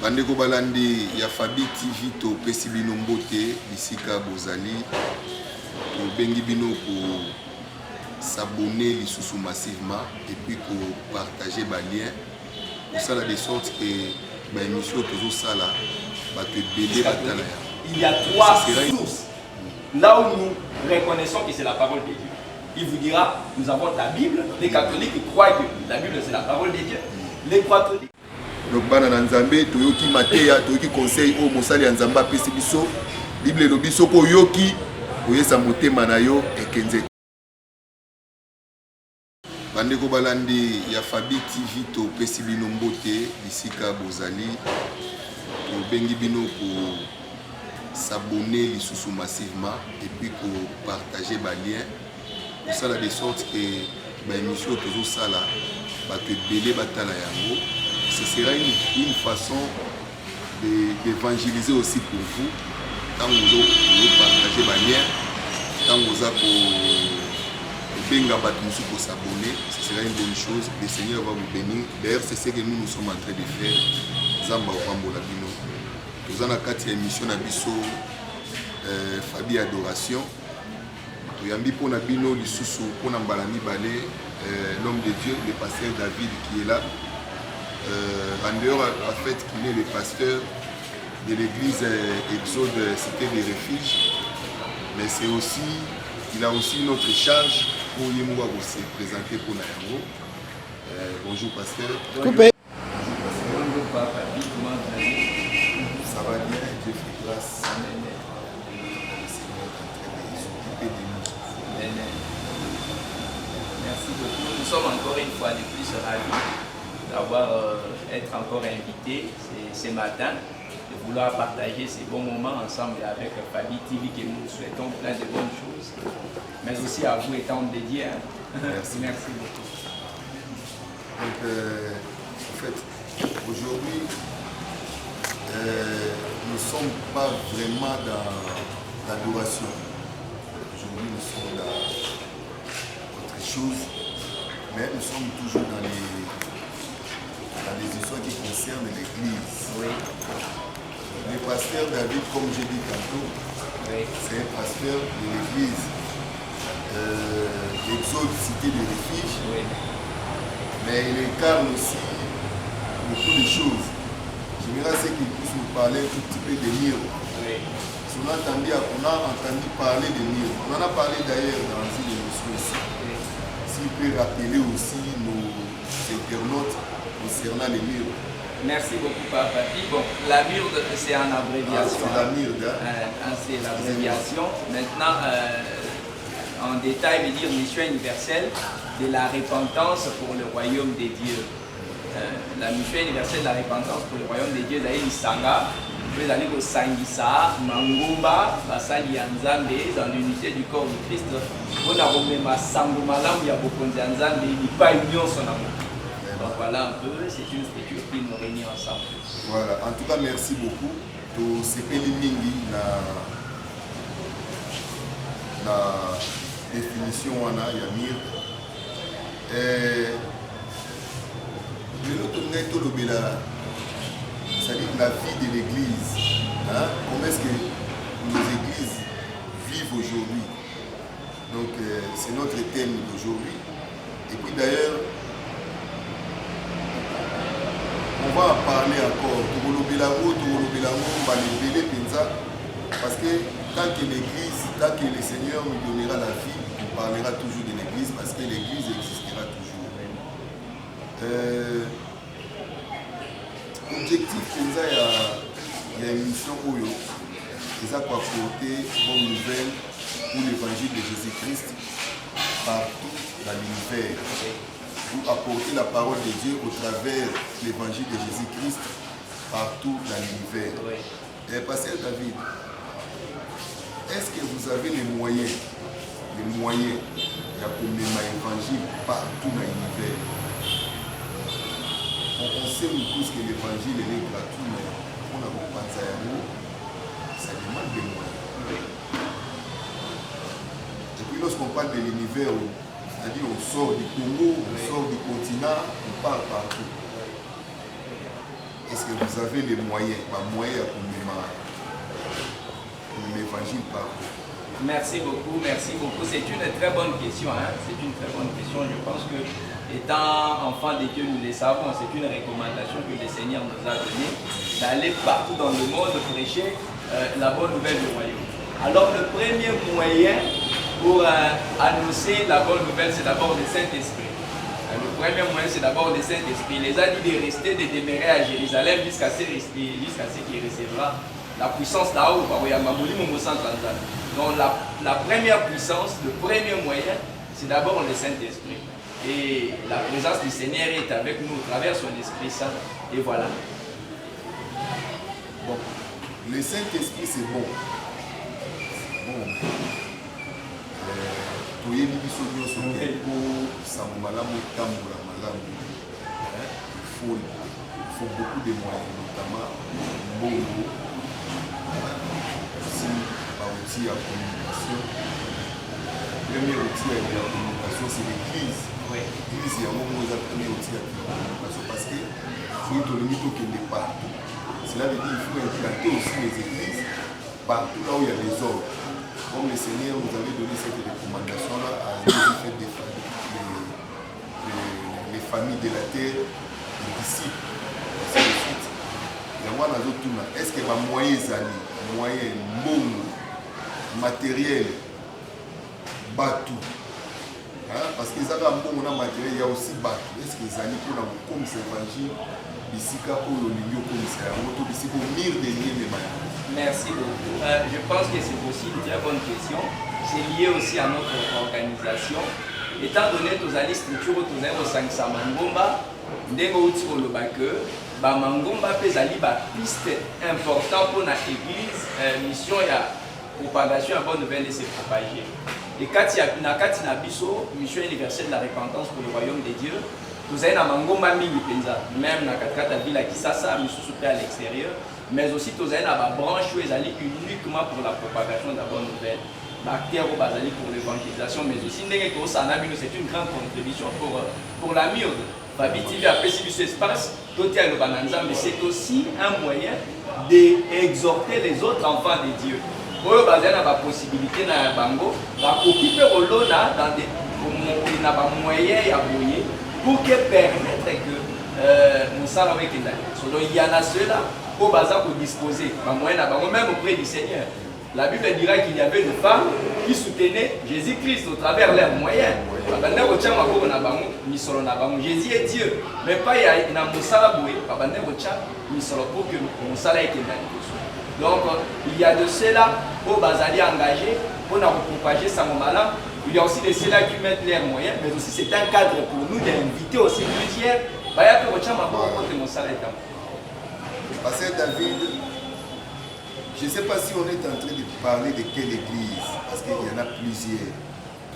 Bandeko balandi ya Fabi TV to pesi bino mbote bisika bozali to bengi bino pour s'abonner lisusu massivement et puis pour partager ba lien pour ça de sorte que ba émission toujours ça là va te béder batala. Il y a trois sources là où nous reconnaissons que c'est la parole de Dieu. Il vous dira, nous avons la Bible, les catholiques qui croient que la Bible c'est la parole de Dieu. Les catholiques. Donc bana na nzambe toyoki mateya toyoki conseil o mosali ya nzamba pesi biso Bible lobi soko yoki oyesa motema na yo ekenze. Bandeko balandi ya Fabi TV to pesi bino mbote bisika bozali to bengi bino pour s'abonner lisusu massivement et puis pour partager ba lien pour ça de sorte que ba émission toujours ça là va te béler batala yango. Ce sera une façon d'évangéliser aussi pour vous. Quand vous partagez ma lien, quand vous pour s'abonner, ce sera une bonne chose. Le Seigneur va vous bénir. D'ailleurs, c'est ce que nous sommes en train de faire. Zamba Wambola Bino. Nous avons une émission Nabiso Fabi Adoration. Nous avons pour Nabino Lissousou, pour Nambalami Balé, l'homme de Dieu, le pasteur David qui est là. En dehors, en fait, qu'il est le pasteur de l'église Exode Cité des Refuges, mais c'est aussi, il a aussi une autre charge pour Yemouwa se présenter pour Nayango. Bonjour pasteur. Coupé. Bonjour pasteur. Ça va bien, Dieu fait grâce. Merci beaucoup. Nous sommes encore une fois de plus ravis d'avoir être encore invité ce matin, de vouloir partager ces bons moments ensemble avec Fabi TV que nous souhaitons plein de bonnes choses, mais aussi à vous étant dédié. Hein. Merci. Merci beaucoup. Donc, en fait, aujourd'hui, nous ne sommes pas vraiment dans l'adoration. Aujourd'hui, nous sommes dans autre chose, mais nous sommes toujours dans les histoires qui concernent l'Église. Oui. Le pasteur David, comme j'ai dit tantôt, oui, c'est un pasteur de l'Église d'Exode Cité des Refuges, oui, mais il incarne aussi beaucoup de choses. J'aimerais qu'il puisse nous parler un tout petit peu des murs. Oui. On a entendu parler des murs. On en a parlé d'ailleurs dans une émission ici. Oui. S'il peut rappeler aussi nos internautes concernant les murs. Merci beaucoup, Papa. Bon, la MIRD, c'est en abréviation. C'est la MIRD. C'est l'abréviation. Maintenant, en détail, veut dire mission universelle de la repentance pour le royaume des dieux. La mission universelle de la repentance pour le royaume des dieux, c'est Isanga. Vous allez au Sangisa, Mangumba, Basali Anzambe, dans l'unité du corps du Christ. Vous avez même Sangumalam, il y a beaucoup d'Anzambe, il n'y a pas union son amour. Donc voilà un peu, c'est une structure qui nous réunit ensemble. Voilà, en tout cas, merci beaucoup. Tout ce que mingi la définition on a Yamir. C'est-à-dire la vie de l'Église. Hein? Comment est-ce que nos églises vivent aujourd'hui? Donc c'est notre thème d'aujourd'hui. Et puis d'ailleurs, on va en parler encore. Parce que tant que l'Église, tant que le Seigneur nous donnera la vie, on parlera toujours de l'Église parce que l'Église existera toujours. L'objectif, il y a une mission où ils ont apporté bonne nouvelle pour l'évangile de Jésus-Christ partout dans l'univers. Pour apporter la parole de Dieu au travers de l'évangile de Jésus-Christ partout dans l'univers. Oui. Pasteur David, est-ce que vous avez les moyens de mener l'évangile partout dans l'univers? On sait tous que l'évangile est gratuit, mais on a beaucoup de ça demande des moyens. Oui. Et puis lorsqu'on parle de l'univers, c'est-à-dire on sort du Congo, on sort du continent, on part partout. Est-ce est-ce que vous avez les moyens pour l'évangile par vous? Merci beaucoup, merci beaucoup. C'est une très bonne question. Hein? C'est une très bonne question. Je pense que, étant enfants de Dieu, nous le savons, c'est une recommandation que le Seigneur nous a donnée d'aller partout dans le monde prêcher la bonne nouvelle du royaume. Alors, le premier moyen pour annoncer la bonne nouvelle, c'est d'abord le Saint-Esprit. Le premier moyen, c'est d'abord le Saint-Esprit. Il les a dit de rester, de demeurer à Jérusalem jusqu'à ce qu'il recevra la puissance là-haut. Donc la première puissance, le premier moyen, c'est d'abord le Saint-Esprit. Et la présence du Seigneur est avec nous au travers son Esprit Saint. Et voilà. Bon. Le Saint-Esprit, c'est bon. Bon. Il faut beaucoup de moyens, notamment Bongo, aussi par outil à communication. Le premier outil à communication, c'est l'Église. L'Église, il y a un moment où le premier outil à communication parce que il faut limite au qu'il n'est pas. Cela veut dire qu'il faut implanter aussi les églises partout là où il y a des ordres. Comme le Seigneur nous avait donné cette recommandation-là à les familles de la terre, les disciples, ainsi de suite. Est-ce qu'il y a des moyens, matériels, bateau? Parce qu'ils avaient un bon matériel, il y a aussi bateau. Est-ce qu'ils allaient pour la comme cet évangile? Merci beaucoup. Je pense que c'est aussi une très bonne question. C'est lié aussi à notre organisation. Étant donné que les structures au 500 Mangomba, Mangomba peut aller piste importante pour l'église, mission et propagation à bonne nouvelle et se propager. Et quand il y a une mission universelle de la repentance pour le royaume des dieux, nous avons un Mangomba mingi penza, même dans la ville à Kisasa, mais sous à l'extérieur, mais aussi nous avons une branche où ils allaient uniquement pour la propagation de la bonne nouvelle, bactères pour l'évangélisation, mais aussi c'est une grande contribution pour la murde. Fabi TV a précisé ce espace, mais c'est aussi un moyen d'exhorter les autres enfants de Dieu. Pour eux, il y a la possibilité dans Bango, d'occuper le lot dans des moyens à bouiller. Pour permettre que nous soyons avec les gens. Donc il y en a ceux-là au bazar pour disposer, même auprès du Seigneur. La Bible dira qu'il y avait des femmes qui soutenaient Jésus-Christ au travers leurs moyens. Jésus est Dieu, mais pas il y a une pour que nous soyons. Donc il y a de ceux-là au bazar engagés pour nous propager ça malin. Il y a aussi de ceux-là qui mettent leurs moyens, mais aussi c'est un cadre pour nous d'inviter aussi plusieurs. Pasteur David, je ne sais pas si on est en train de parler de quelle église, parce qu'il y en a plusieurs.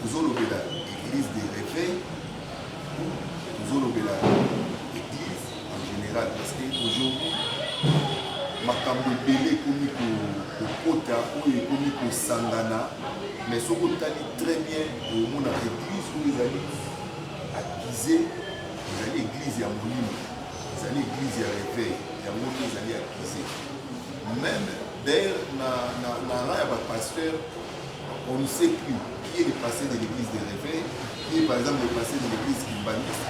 Toujours l'église de réveil, toujours l'église en général, parce qu'aujourd'hui, makambo belé komi kokota oyo ekomi kosangana mais soki otali très bien omona église oyo ezali akise ezali église ya molimo ezali église ya réveil yango mpe ezali akise même d'ailleurs na rang ya bapasteur on ne sait plus qui est le pasteur de l'église de réveil, qui est par exemple le pasteur de l'église kimbaniste,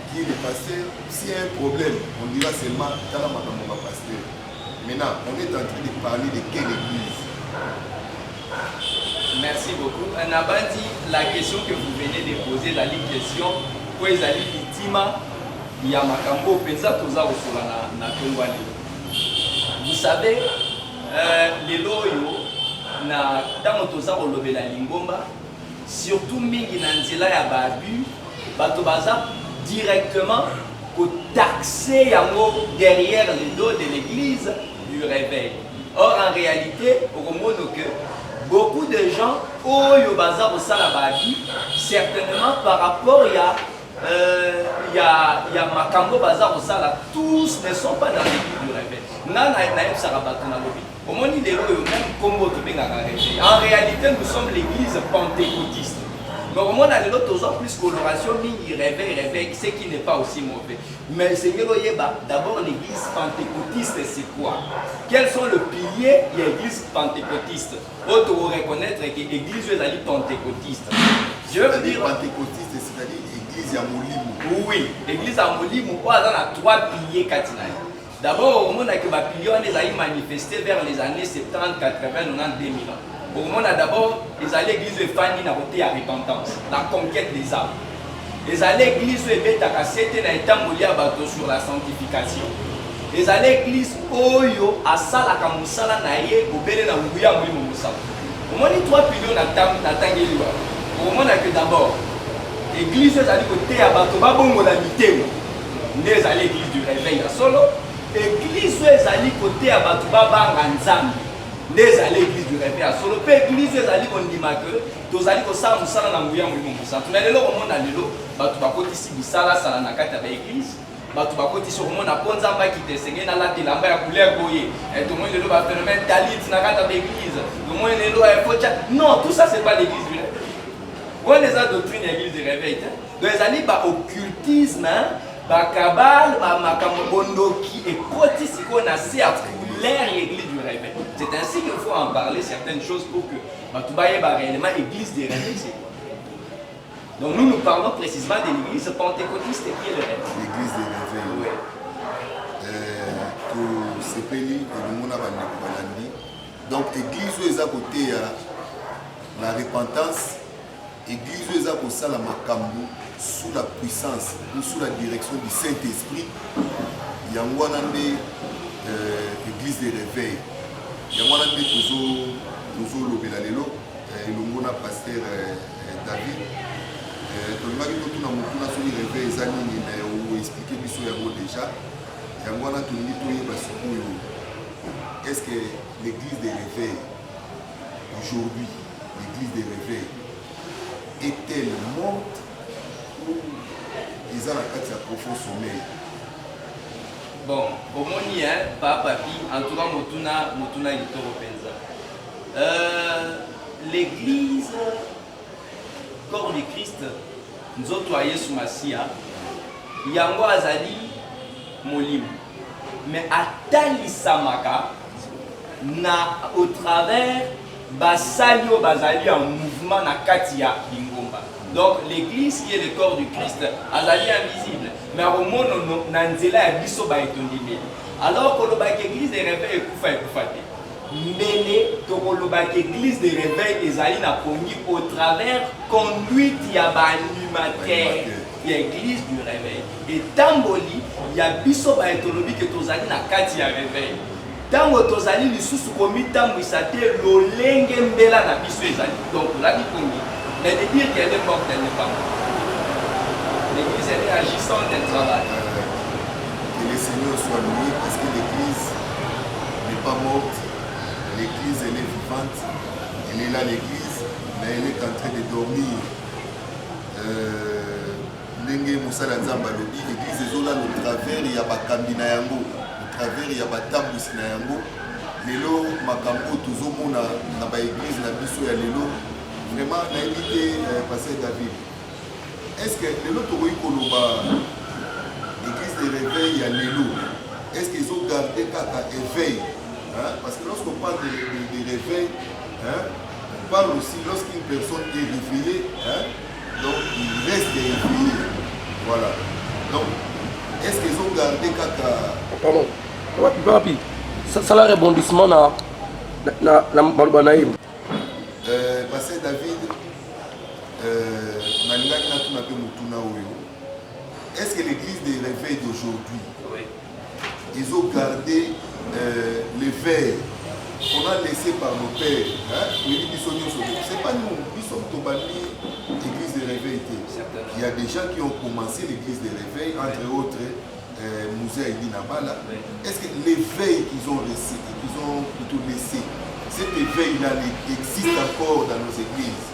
qui est le pasteur. S'il y a un problème on dira seulement tala makambo bapasteur. Maintenant, on est en train de parler de quelle église? Merci beaucoup. Nabandi, la question que vous venez de poser, la question, pour les alliés Itima, il y a Makambo, Penza Toza Osola na Tongwani. Vous savez, les loyaux, dans Toza Olove la Lingomba, surtout Mingi Nanzela ya Babu, Batobaza directement pour taxer derrière le dos de l'église du réveil. Or, en réalité, au moment que beaucoup de gens, certainement par rapport il y a Makambo Bazar au Sala, tous ne sont pas dans l'église du réveil. Au moment où même Congo, en réalité, nous sommes l'église pentecôtiste. Mais au monde, les autres ont plus coloration, ils réveillent, ce qui n'est pas aussi mauvais. Mais le Seigneur Oyeba, d'abord l'église pentecôtiste, c'est quoi? Quels sont les piliers de l'église pentecôtiste? Autre vous reconnaître que l'église est pentecôtiste. Je veux dire. Pentecôtiste, c'est-à-dire l'église à Molimou. Oui, l'église à Molimou, on a 3 piliers cardinaux. D'abord, au monde, les piliers ont manifestés vers les années 70, 80, 90, 2000 ans. Au monde, d'abord, les l'église de Fanny n'a voté à repentance, la conquête des âmes. Les l'église de Betakasete n'a été sur la sanctification. Les l'église Oyo a Salaka Moussala Naye, au Bélé na Ouya Mouimo Moussa. Au monde, 3 piliers n'a tangeliwa. Au monde, d'abord, l'église est allée côté à Batoba Bongo la Mitemo. Les l'église du réveil à solo. L'église est allée côté à Batoba Banganzambi. Les l'église du réveil à solo. L'église est allée au Ndimake. Tous allés au Sam Moussala na Mouya Mouimo Moussa. Tout le monde a dit Batoba côté si Bissala Salanakata avec l'église. Batoba côté sur le monde a Ponzamba qui te saigne dans la télamba à couleur goye. Et tout le monde est là, phénomène Dalit Nakata avec l'église. Tout le monde est là, non, tout ça c'est pas l'église du réveil. On les a doctrines de l'église du réveil. Donc les années occultisme, kabal, makamobondoki et côté qu'on a assez à couler l'église du réveil. C'est ainsi qu'il faut en parler certaines choses pour que Batoubaye réellement l'église du réveil c'est quoi. Donc nous parlons précisément de l'église pentecôtiste qui est le réveil. L'église du réveil. Oui. Tout ce pays et le monde a donc l'église où est à côté la repentance. L'église est à Kosala Makambu sous la puissance ou sous la direction du Saint-Esprit. Yangwanande l'église des réveils. Yangwanande Tozo Lobelalelo, Longona pasteur David. Tolingaki totuna motuna soki réveil eza nini na ou expliquer biso yango déjà. Yangwana tolingi toyeba sikoyo. Est-ce que l'église des réveils aujourd'hui, l'église des réveils est-elle morte ou ils ont la carte à profond sommeil? Bon, au moni, pas papi, en tout cas, Motuna est au l'église, corps de Christ, nous autres, sous Massia, Yango Azali, Molim. Mais à Talisamaka, au travers, Basalio Bazali en mouvement na Katia Bingomba. Donc l'église qui est le corps du Christ, Azali invisible. Mais au monde, Nanzela et Bisso Baetondimé. Alors que l'église des réveils est Koufate. Mais l'église des réveils est allée au travers conduite il y a animateur. Il y a l'église du réveil. Et Tamboli, il y a Bisso Baetondimé que Tozali na Katia réveil. Tango tozali lisusu komi tambwisa te lolenge mbela na biso ezali. Donc là dit kongi. Mais de dire qu'elle est morte, elle n'est pas morte. L'église elle est agissante, elle travaille. Que le Seigneur soit loué parce que l'église n'est pas morte. L'église elle est vivante. Elle est là l'église, mais elle est en train de dormir. Ndenge Moussala Nzamba lobi, l'église ezola au travers ya bakambi na yango. Travers ya batambwisi na yango lelo makambo tozomona na baéglise na biso ya lelo vraiment nayebi te pasteur David, est-ce que lelo tokoki koloba l'église de réveil ya lelo est-ce qu'ils ont gardé kaka éveil parce que lorsqu'on parle de réveil on parle aussi lorsqu'une personne est réveillée donc il reste éveillé, voilà. Donc est-ce qu'ils ont gardé kaka pardon papi, ça la rebondissement na Malbanaïm. Pasteur David, est-ce que l'église des réveils d'aujourd'hui, ils ont gardé l'éveil qu'on a laissé par nos pères? C'est pas nous, nous sommes Tobani, l'église des réveils. Il y a des gens qui ont commencé l'église des réveils, entre autres. Moussa et Dinabala, est-ce que l'éveil qu'ils ont plutôt laissé, cet éveil-là existe encore dans nos églises?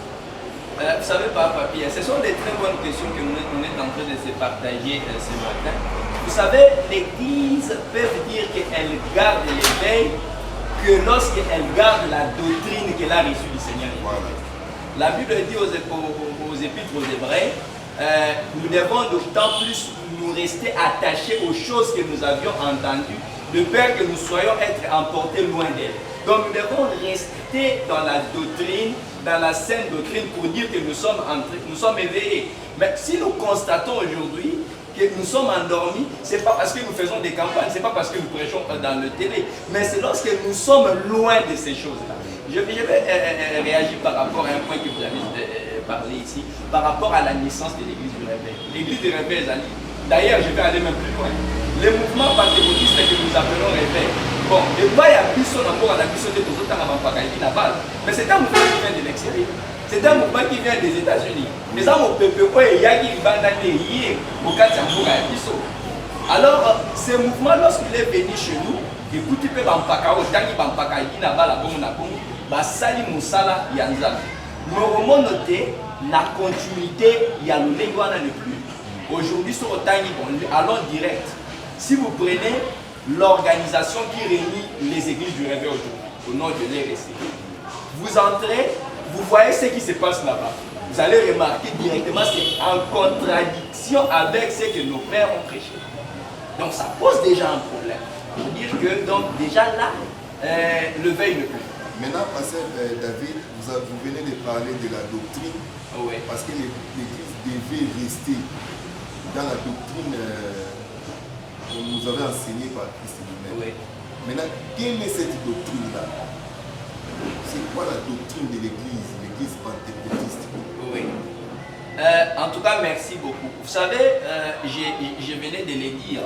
Vous savez pas, papi, ce sont des très bonnes questions que nous sommes en train de se partager ce matin. Vous savez, l'église peut dire qu'elle garde l'éveil que lorsqu'elle garde la doctrine qu'elle a reçue du Seigneur. Voilà. La Bible dit aux épîtres aux Hébreux, nous devons d'autant plus nous rester attachés aux choses que nous avions entendues, de peur que nous soyons emportés loin d'elles. Donc nous devons rester dans la doctrine, dans la saine doctrine, pour dire que nous sommes éveillés. Mais si nous constatons aujourd'hui que nous sommes endormis, ce n'est pas parce que nous faisons des campagnes, ce n'est pas parce que nous prêchons dans le télé, mais c'est lorsque nous sommes loin de ces choses-là. Je vais réagir par rapport à un point que vous avez parlé ici, par rapport à la naissance de l'église du réveil. L'église du réveil, d'ailleurs, je vais aller même plus loin. Les mouvements pentecôtistes que nous appelons réveil, bon, le pas y a biso n'importe à la biso de tout autant à la base, mais c'est un mouvement qui vient de l'extérieur. C'est un mouvement qui vient des États-Unis. Mais ça, mon peuple, il y a qui va dans les yeux au cas de biso. Alors, ce mouvement, lorsqu'il est venu chez nous, écoutez, il va m'paka au tangi va m'paka il n'a pas la bonne na bonne, bah sali musala yanza. Nous avons noté la continuité, il y a le léguana ne plus. Aujourd'hui, sur le tangi, allons direct. Si vous prenez l'organisation qui réunit les églises du réveil aujourd'hui, au nom de l'RSC, vous entrez, vous voyez ce qui se passe là-bas. Vous allez remarquer directement, c'est en contradiction avec ce que nos pères ont prêché. Donc ça pose déjà un problème. Pour dire que donc déjà là, le veille ne plus. Maintenant, pasteur David, vous venez de parler de la doctrine, Oui. parce que l'Église devait rester dans la doctrine que nous avez enseignée par Christ lui-même. Oui. Maintenant, quelle est cette doctrine-là? C'est quoi la doctrine de l'Église pentecôtiste? Oui. En tout cas, merci beaucoup. Vous savez, je venais de le dire,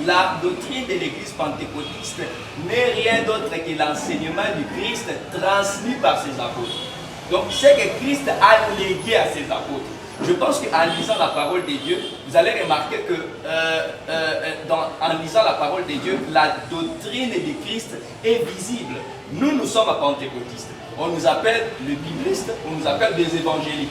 la doctrine de l'église pentecôtiste n'est rien d'autre que l'enseignement du Christ transmis par ses apôtres. Donc, c'est que Christ a légué à ses apôtres. Je pense qu'en lisant la parole de Dieu, vous allez remarquer que en lisant la parole de Dieu, la doctrine de Christ est visible. Nous sommes pentecôtistes. On nous appelle le bibliste, on nous appelle des évangéliques.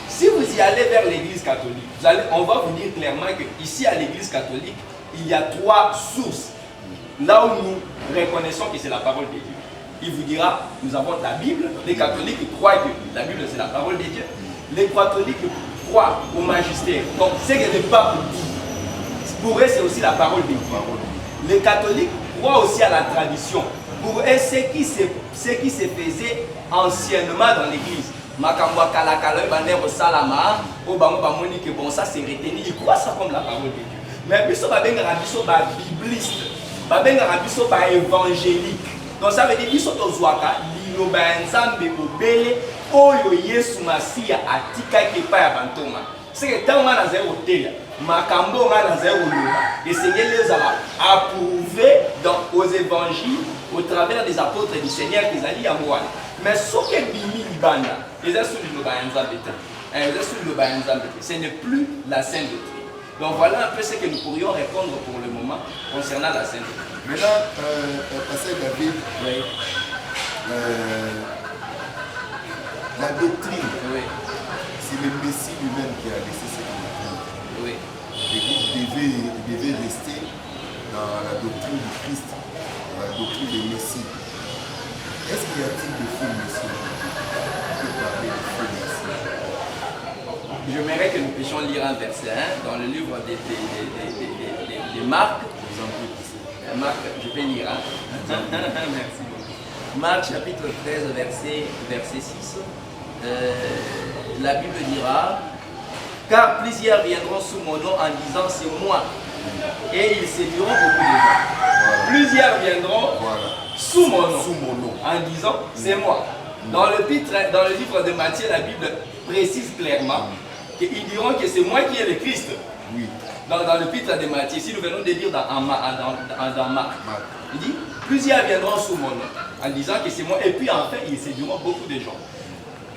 Si vous y allez vers l'église catholique, on va vous dire clairement qu'ici à l'église catholique, il y a 3 sources. Là où nous reconnaissons que c'est la parole de Dieu. Il vous dira, nous avons la Bible, les catholiques croient que la Bible c'est la parole de Dieu. Les catholiques croient au magistère. Donc ce que le pape dit, pour eux c'est aussi la parole de Dieu. Les catholiques croient aussi à la tradition. Pour eux, ce qui se faisait anciennement dans l'église. Makamwa kalakala baner salama au bango bamoni que bon ça c'est retenu, ils croient ça comme la parole de Dieu. Mais biso babenga biso ba bibliste, babenga biso ba évangélique. Donc ça veut dire biso tozwaka liloba nzambe obele oyo Yesu Masia atika ke pa ya bantoma. C'est que tant na zéro teya makambo na zéro loba et Seigneur les a approuvé aux évangiles au travers des apôtres du Seigneur qu'ils allaient à moi. Mais ce qui est bimi libanda, ce n'est plus la sainte doctrine. Donc voilà un peu ce que nous pourrions répondre pour le moment concernant la sainte doctrine. Maintenant, pasteur David, oui. La doctrine, oui. C'est le Messie lui-même qui a laissé cette doctrine. Oui. L'Église devait rester dans la doctrine du Christ, dans la doctrine du Messie. Est-ce qu'il y a-t-il de faux Messie? On peut parler de faux Messie. J'aimerais que nous puissions lire un verset dans le livre de Marc. Marc, je vais lire. Merci beaucoup. Marc chapitre 13, verset 6. La Bible dira, car plusieurs viendront sous mon nom en disant c'est moi, et ils séduiront beaucoup de gens. Voilà. Plusieurs viendront sous mon nom en disant c'est moi. Dans le livre de Matthieu, la Bible précise clairement qu'ils diront que c'est moi qui est le Christ. Oui. Dans le l'épître de Matthieu, si nous venons de dire dans Marc, il dit plusieurs viendront sous mon nom en disant que c'est moi, et puis enfin ils séduiront beaucoup de gens.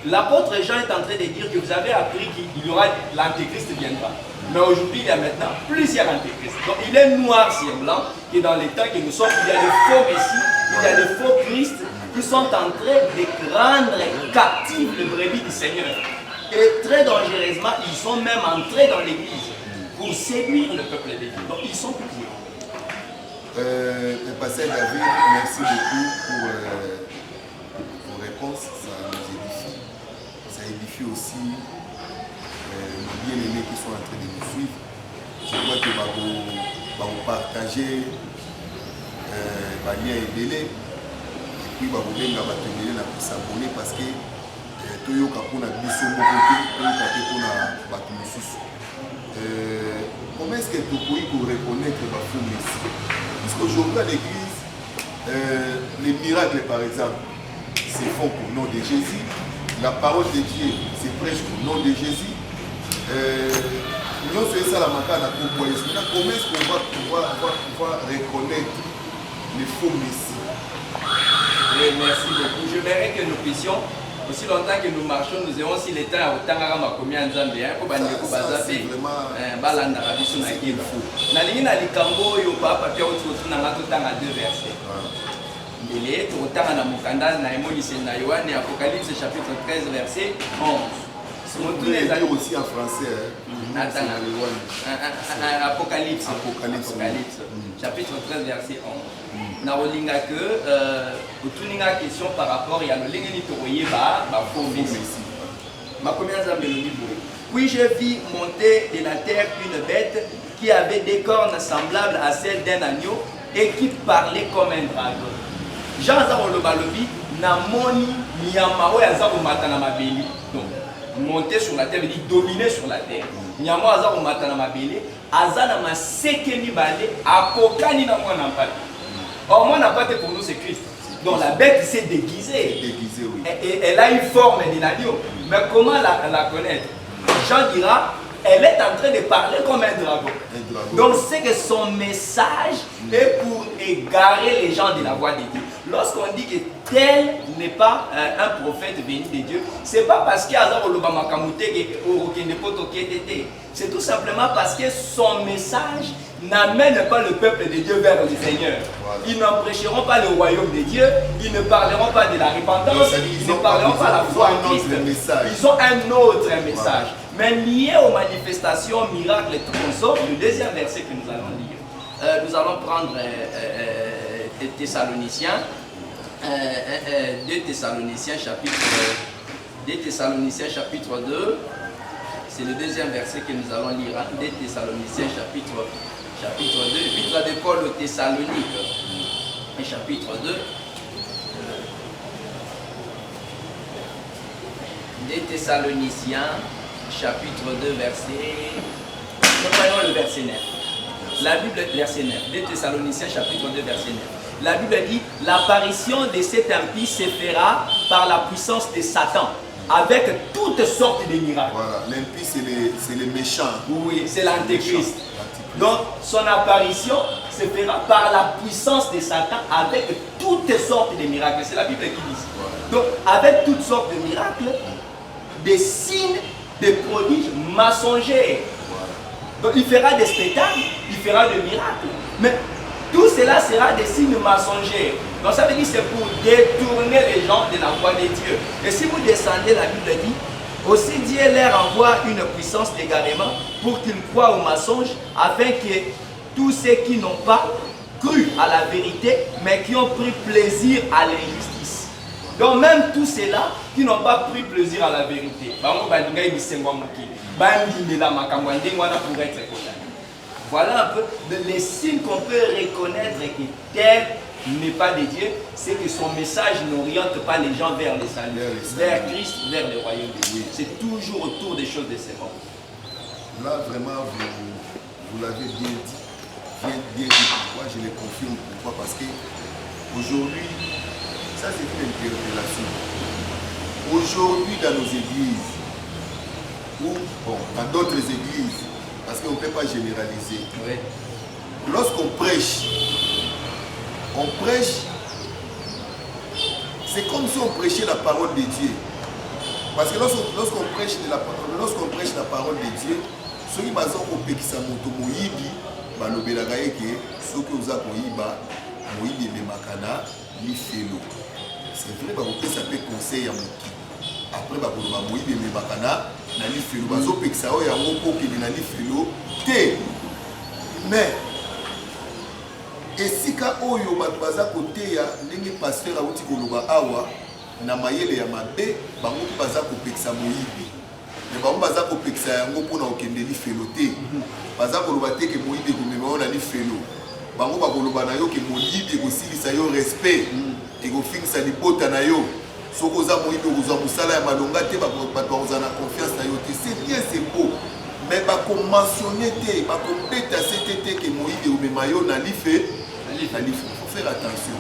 L'apôtre Jean est en train de dire que vous avez appris qu'il y aura l'antéchrist viendra. Mais aujourd'hui, il y a maintenant plusieurs antéchrists. Donc il est noir sur blanc que dans les temps que nous sommes, il y a des faux messies, il y a des faux Christ qui sont en train de rendre captives les brebis du Seigneur. Et très dangereusement, ils sont même entrés dans l'église pour séduire le peuple de Dieu. Donc ils sont pitié. Pasteur David, merci beaucoup pour vos réponses, ça nous édifie. ça édifie aussi nos bien-aimés qui sont en train de nous suivre. Je crois que vous partagez les liens et délais. Et puis vous s'abonner parce que toyoka pour la biso comment est-ce que tu peux reconnaître ma faux messie? Parce qu'aujourd'hui à l'église, les miracles par exemple, c'est font au nom de Jésus. La parole de Dieu, c'est prêche au nom de Jésus. Comment est-ce qu'on va pouvoir reconnaître les faux messies? Oui, merci beaucoup. Je verrai que nous puissions, aussi longtemps que nous marchons, nous avons aussi le temps au temps à combien de Zambie, pour Bandeko Bazabe, Balanda Rabisu Nakil. Nalingi na likambo yo papa pia otu na ngato tanga 2 versets. Ndele to tanga na mukanda na Hémolise na Yohane Apocalypse chapitre 13 verset 11. On peut aussi en français. Apocalypse. Chapitre 13 verset 11. Narolinga que utuninga question par rapport à le lingeni toye ba faux messie. Ma première zambeloni boy. Puis je vis monter de la terre une bête qui avait des cornes semblables à celles d'un agneau et qui parlait comme un dragon. Jean Zaro balobi na moni nyama oya zabo matana mabeli. Donc monter sur la terre veut dire dominer sur la terre. Nyama oya zabo matana mabeli azana maseke mibale akokani na mwana mpati. Or, moi, n'a pas été pour nous, c'est Christ. Donc, la bête s'est déguisée. Oui. Et elle a une forme de l'agneau. Mais comment la connaître? Jean dira, elle est en train de parler comme un dragon. Donc, c'est que son message est pour égarer les gens de la voie de Dieu. Lorsqu'on dit que tel n'est pas un prophète venu de Dieu, c'est pas parce qu'il y a c'est tout simplement parce que son message n'amène pas le peuple de Dieu vers le Seigneur. Voilà. Ils n'empêcheront pas le royaume de Dieu, ils ne parleront pas de la repentance, ils ne parleront pas de la foi en Christ. Ils ont un autre message. Mais lié aux manifestations, miracles et tout consort, le deuxième verset que nous allons lire. Nous allons prendre Thessaloniciens, 2 Thessaloniciens chapitre 2. C'est le deuxième verset que nous allons lire. 2 Thessaloniciens chapitre 2. Épître de Paul aux Thessaloniques. Et chapitre 2. 2 Thessaloniciens chapitre 2 verset. Nous prenons le verset 9. La Bible, verset 9. 2 Thessaloniciens chapitre 2 verset 9. La Bible dit, l'apparition de cet impie se fera par la puissance de Satan, avec toutes sortes de miracles. Voilà, l'impie c'est les méchants. Oui, c'est l'antéchrist. Donc, son apparition se fera par la puissance de Satan, avec toutes sortes de miracles. C'est la Bible qui dit ça. Voilà. Donc, avec toutes sortes de miracles, des signes, des prodiges mensongers. Voilà. Donc, il fera des spectacles, il fera des miracles. Mais tout cela sera des signes mensongers. Donc ça veut dire que c'est pour détourner les gens de la voie de Dieu. Et si vous descendez, la Bible dit, aussi Dieu leur envoie une puissance d'égarement pour qu'ils croient aux mensonges, afin que tous ceux qui n'ont pas cru à la vérité, mais qui ont pris plaisir à l'injustice. Donc même tous ceux-là qui n'ont pas pris plaisir à la vérité, voilà un peu les signes qu'on peut reconnaître que tel n'est pas de Dieu, c'est que son message n'oriente pas les gens vers les salut, vers Christ, vers le royaume de Dieu. C'est toujours autour des choses de ce monde. Là, vraiment, vous l'avez bien dit. Bien dit. Pourquoi je le confirme? Pourquoi? Parce que aujourd'hui, ça c'est une interpellation. Aujourd'hui, dans nos églises, ou bon, dans d'autres églises, parce qu'on ne peut pas généraliser. Oui. Lorsqu'on prêche, c'est comme si on prêchait la parole de Dieu. Parce que lorsqu'on prêche la parole de Dieu, ceux qui basent au Pekisa Moto Moyibi, balobelaka eke, ceux qui osent koyiba, Moyibi de Makana, ni Felo. C'est vrai, ça peut conseiller à Moki. Après, Moyibi de Makana, nani Felo. Bazo Pekisa o ya moko ki nani Felo. Mais esika oyo bato baza koteya ndenge pasteur awuti koloba awa na mayele ya mabe bango mpe baza kopekisa moyibi me bango baza kopekisa yango mpona kokende lifelo te baza koloba te ke moyibi ekomema yo na lifelo bango bakoloba na yo ke moyibi ekosilisa yo respect ekofingisa libota na yo soki oza moyibi okozwa mosala ya malonga te bato bakozala na confiance na yo te c'est bien c'est beau mais bakomentionne te bakobeta sete te ke moyibi ekomema yo na life faut faire attention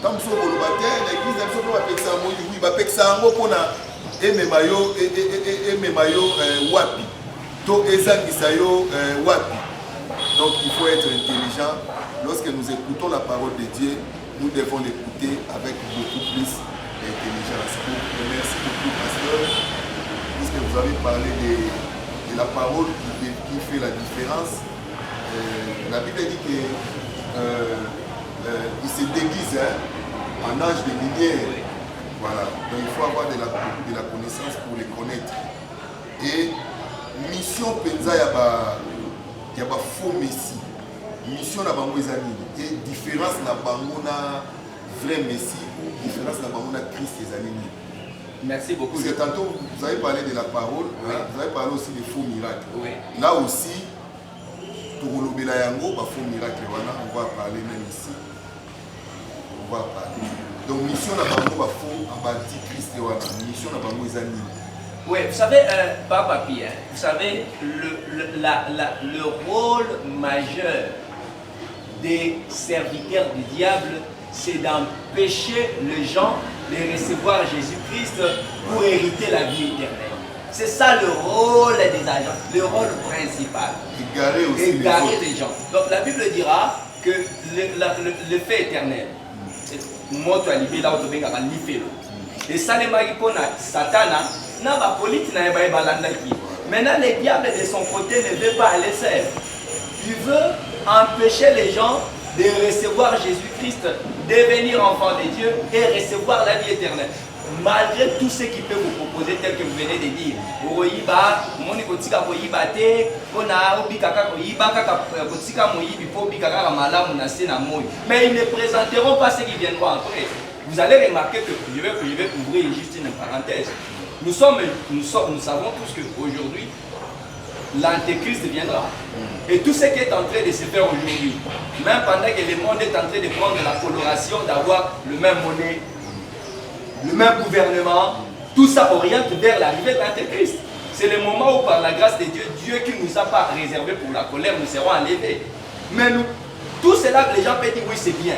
tant mosusu okoloba te l'église na biso mpo bapekisa moyibi wi bapekisa yango mpona emema yo wapi to ezangisa yo wapi. Donc il faut être intelligent. Lorsque nous écoutons la parole de Dieu, nous devons l'écouter avec beaucoup plus d'intelligence. Merci beaucoup, pasteur, puisque vous avez parlé de la parole qui fait la différence. La Bible dit qu'il se déguise en ange de lumière. Voilà. Donc il faut avoir de la connaissance pour les connaître. Et mission penza ya ba faux messie. Mission na bango ezali et différence na bango na vrai messie ou différence na bango na Christ ezali. Merci beaucoup. Parce que tantôt vous avez parlé de la parole, oui. Vous avez parlé aussi des faux miracles. Oui. Là aussi, tokolobela yango ba faux miracles wana, on va parler même ici. On va parler. Donc mission na bango ba faux abati Christ wana, mission na bango ezali. Oui, vous savez, pas papier, vous savez, le rôle majeur des serviteurs du diable, c'est d'empêcher les gens de recevoir Jésus-Christ pour hériter la vie éternelle. C'est ça le rôle des agents, le rôle principal. Égarer les gens. Donc la Bible dira que le fait éternel, et ça les Satana, maintenant le diable de son côté ne veut pas aller seul. Il veut empêcher les gens de recevoir Jésus-Christ, devenir enfant de Dieu et recevoir la vie éternelle. Malgré tout ce qu'il peut vous proposer tel que vous venez de dire. Mais ils ne présenteront pas ce qui viendront après. Vous allez remarquer que je vais ouvrir juste une parenthèse. Nous savons tous qu'aujourd'hui, l'antéchrist viendra. Et tout ce qui est en train de se faire aujourd'hui, même pendant que le monde est en train de prendre la coloration, d'avoir le même monnaie, le même gouvernement, tout ça oriente vers l'arrivée de l'antéchrist. C'est le moment où par la grâce de Dieu, Dieu qui ne nous a pas réservé pour la colère, nous serons enlevés. Mais nous, tout cela, les gens peuvent dire oui, c'est bien.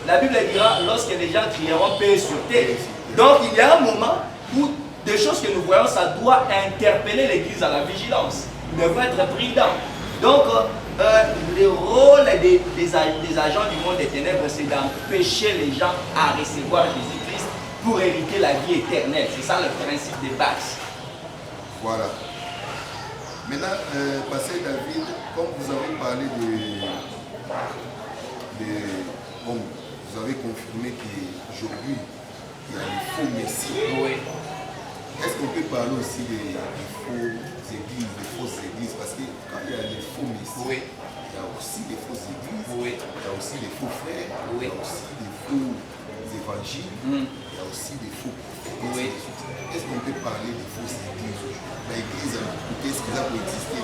La Bible dira, lorsque les gens crieront paix sur terre. Donc il y a un moment où des choses que nous voyons, ça doit interpeller l'Église à la vigilance. Nous devons être prudents. Donc, le rôle des agents du monde des ténèbres, c'est d'empêcher les gens à recevoir Jésus-Christ pour hériter la vie éternelle. C'est ça le principe de base. Voilà. Maintenant, Pasteur David, comme vous avez parlé bon, vous avez confirmé qu'aujourd'hui, il y a les faux messies. Oui. Est-ce qu'on peut parler aussi des faux églises, des fausses églises? Parce que quand il y a les faux messies, oui, il y a aussi des fausses églises, oui, il y a aussi des faux frères, oui, il y a aussi des faux évangiles, il y a aussi des faux prophètes. Oui. Est-ce qu'on peut parler des fausses églises? L'église, qu'est-ce qui a existé?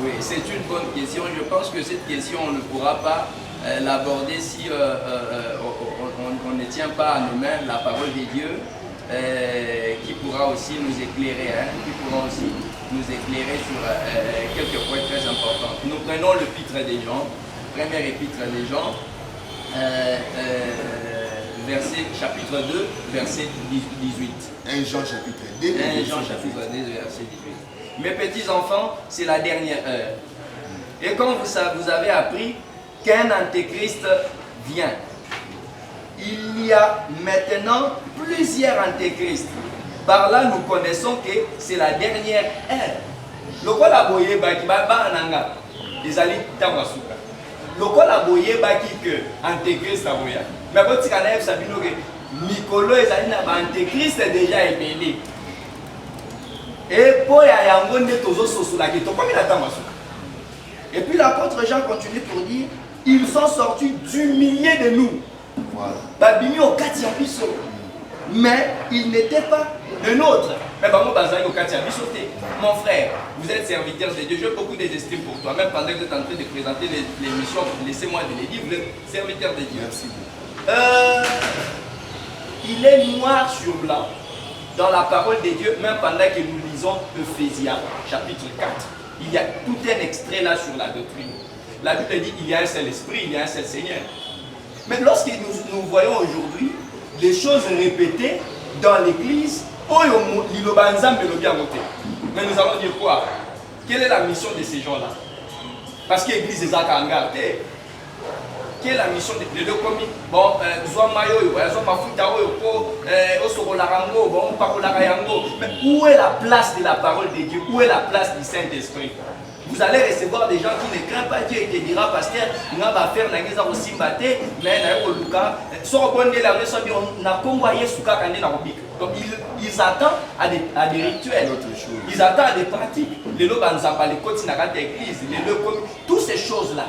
Oui, c'est une bonne question. Je pense que cette question, on ne pourra pas l'aborder si on ne tient pas à nos mains la parole de Dieu, qui pourra aussi nous éclairer, qui pourra aussi nous éclairer sur quelques points très importants. Nous prenons l'épître des Jean, premier épître des Jean, chapitre 2, verset 18. 1 Jean chapitre 2, 1 Jean chapitre 2, verset 18. Mes petits enfants, c'est la dernière heure. Et comme vous avez appris qu'un antéchrist vient, il y a maintenant plusieurs antéchrists. Par là, nous connaissons que c'est la dernière ère. Lokola boye baki ba nanga ezali tangwa suka. Lokola boye baki que antéchrist aboya. Mais quand tu connais ça bino que Mikolo ezali na ba antéchrist déjà ébélé. Et pour ya yango nde tozo sosula ke to komi na tangwa suka. Et puis l'apôtre Jean continue pour dire, ils sont sortis du milieu de nous. Babimi au 4e piso. mais il n'était pas le nôtre. Mais mon frère, vous êtes serviteur de Dieu, j'ai beaucoup d'estime pour toi. Même pendant que vous êtes en train de présenter l'émission, laissez-moi de les dire, vous êtes serviteur de Dieu. Merci beaucoup. Il est noir sur blanc dans la parole de Dieu, même pendant que nous lisons Ephésiens chapitre 4. Il y a tout un extrait là sur la doctrine. La Bible dit qu'il y a un seul esprit, il y a un seul Seigneur. Mais lorsque nous voyons aujourd'hui les choses répétées dans l'église, mais nous allons dire quoi? Quelle est la mission de ces gens-là? Parce que l'église est à engagée. Quelle est la mission de deux commis? Bon, mais où est la place de la parole de Dieu? Où est la place du Saint-Esprit? Vous allez recevoir des gens qui ne craignent pas Dieu et te dira, pasteur, on va faire mais donc ils attendent à des rituels, ils attendent à des pratiques. Les l'église, toutes ces choses-là.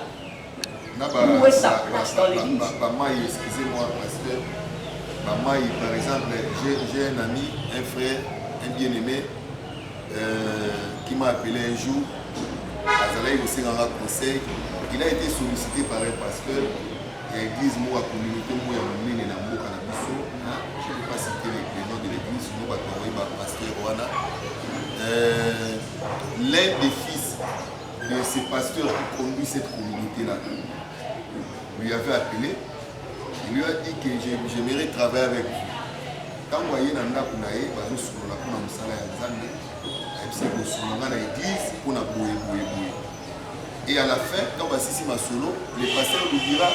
Où est sa place dans l'église? Excusez-moi, pasteur. Par exemple, j'ai un ami, un frère, un bien-aimé qui m'a appelé un jour. Conseil. Il a été sollicité par un pasteur et l'église, moi, la communauté, moi, je ne vais pas citer les noms de l'église, moi, pasteur Rwanda. L'un des fils de ces pasteurs qui conduit cette communauté-là lui avait appelé. Il lui a dit que j'aimerais travailler avec vous. Quand vous voyez dans la l'église, pour la et à la fin, quand on va ici ma solo, le pasteur lui dira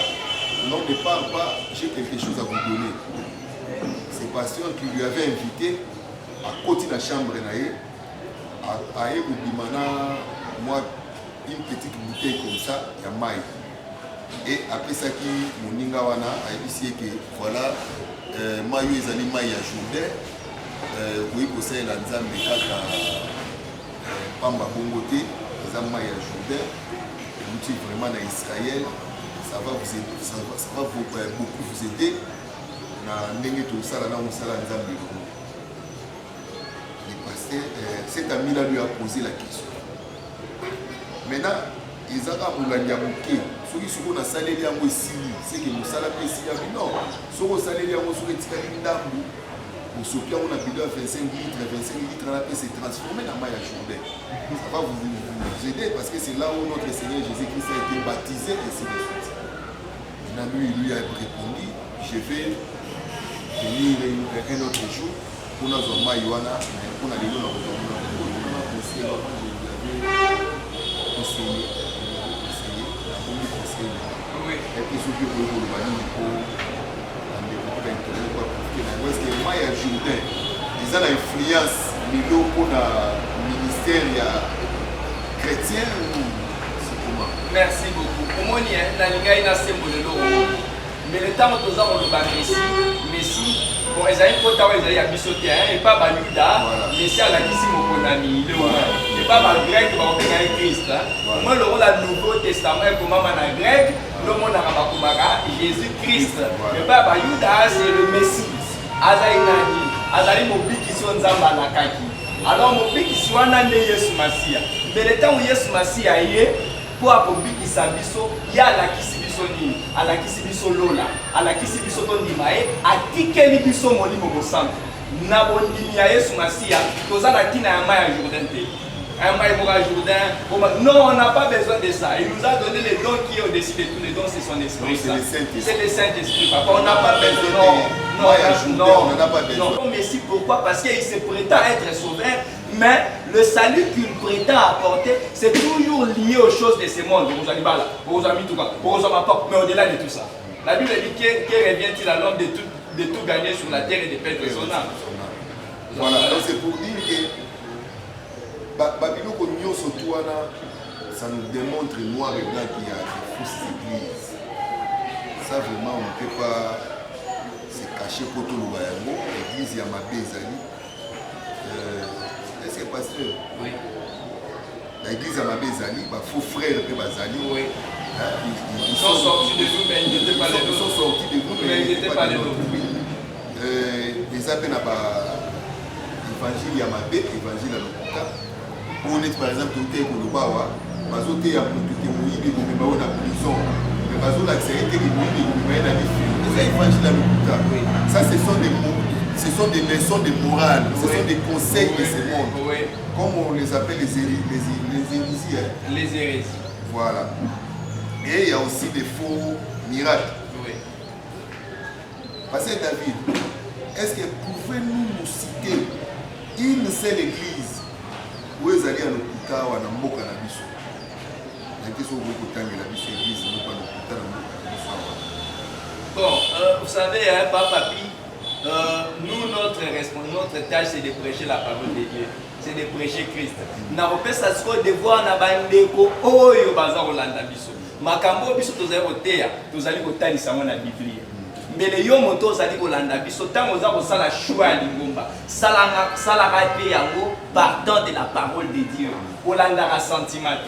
non, ne parle pas, j'ai quelque chose à vous donner. C'est le pasteur qui lui avait invité à côté de la chambre à moi une petite bouteille comme ça, il y a maï. Et après ça, qui moninga wana a dit que voilà, maï ezali maï à Jourdain, oui, pour ça il a dit Pamba Bongote, les Amma et Jourdain, vraiment dans Israël, ça va beaucoup vous aider. Cet ami-là lui a posé la question. Maintenant, ils ont dit ceux qui sont salé c'est que nous salons ici. Non, ceux qui sont salés pour ceux qui ont un bidon à 25 litres, c'est transformé dans maïa Jourdain. Ça va vous aider parce que c'est là où notre Seigneur Jésus-Christ a été baptisé et ainsi de suite. Maintenant, lui a répondu, je vais venir un autre jour pour nous avoir maïwana, pour nous aller dans le et puis ceux qui ont est-ce que moi, Jourdain, ils ont l'influence pour le ministère chrétien ou c'est comment? Merci beaucoup. Pour moi, il y a un symbole de l'eau. Mais le temps où nous avons le Messie, bon, ils ont un peu de temps, ils ont bisoté, et pas Baluda, Messie à la Kissi Mokonami, et pas mal grec, qui va obtenir Christ. Moi, le Nouveau Testament, comme maman grec, le monde a Jésus-Christ. Mais pas Baluda, c'est le Messie. Azainani, Azali Mobiki Sonzamba Nakaki. Alors Mobiki Swana ne Yesu Masia. Mais le temps où Yesu Masia est, pour Mobiki Sambiso, il y a la Kisibisoni, à la Kisibiso Lola, à la Kisibiso Tondimae, à Tikeli Biso Molimo Bosan. Nabondini à Yesu Masia, Tozana Tina Maya Jourdain. Un maïmoura Jourdain. Non, on n'a pas besoin de ça. Il nous a donné les dons qui ont décidé tous les dons, c'est son esprit. C'est le Saint-Esprit, papa. On n'a pas besoin. Non, mais si pourquoi? Parce qu'il se prétend être sauveur, mais le salut qu'il prétend apporter, c'est toujours lié aux choses de ce monde. Mais au-delà de tout ça, la Bible dit que revient-il à l'homme de tout gagner sur la terre et de perdre son âme. Voilà, donc c'est pour dire que ça nous démontre noir et blanc qu'il y a des fausses églises. Ça vraiment on ne peut pas se cacher pour tout le monde. L'église il y a ma Bézali. Est-ce que pasteur? Oui. L'église il y a ma Bézali, il faut frère de Bazali. Oui. Ils sont sortis de nous, mais ils n'étaient pas les nôtres. Mais ils n'étaient pas les nôtres. eza mpe na baévangile ya mabe évangile ya lokuta oyo neti par exemple toteyi koloba awa bazoteya moto ke moyibi komema oyo na prison mais bazolakisa ye teke moyibi komema ye na lifili eza évangile ya lokuta. Ça ce sont des leçons de morale, ce sont des conseils de ce monde, comme on les appelle les hérésies. Les hérésies. Voilà. Et il y a aussi des faux miracles. Pasteur David, est-ce que pouvez-nous nous citer une seule église où ils allaient à l'hôpital ou à Namboka na biso? Bon, vous savez, hein, Papi, nous, notre tâche, c'est de prêcher la parole de Dieu. C'est de prêcher Christ. N'a pas ça se de voir na bandeko oyo baza Rolanda biso. Makambo biso tozali koteya, tozali kotalisa na Biblia. Mais les yo moto zali kolanda biso tango za ko sala choix ya lingomba. Sala raté yango partant de la parole de Dieu. Kolanda ra sentiment.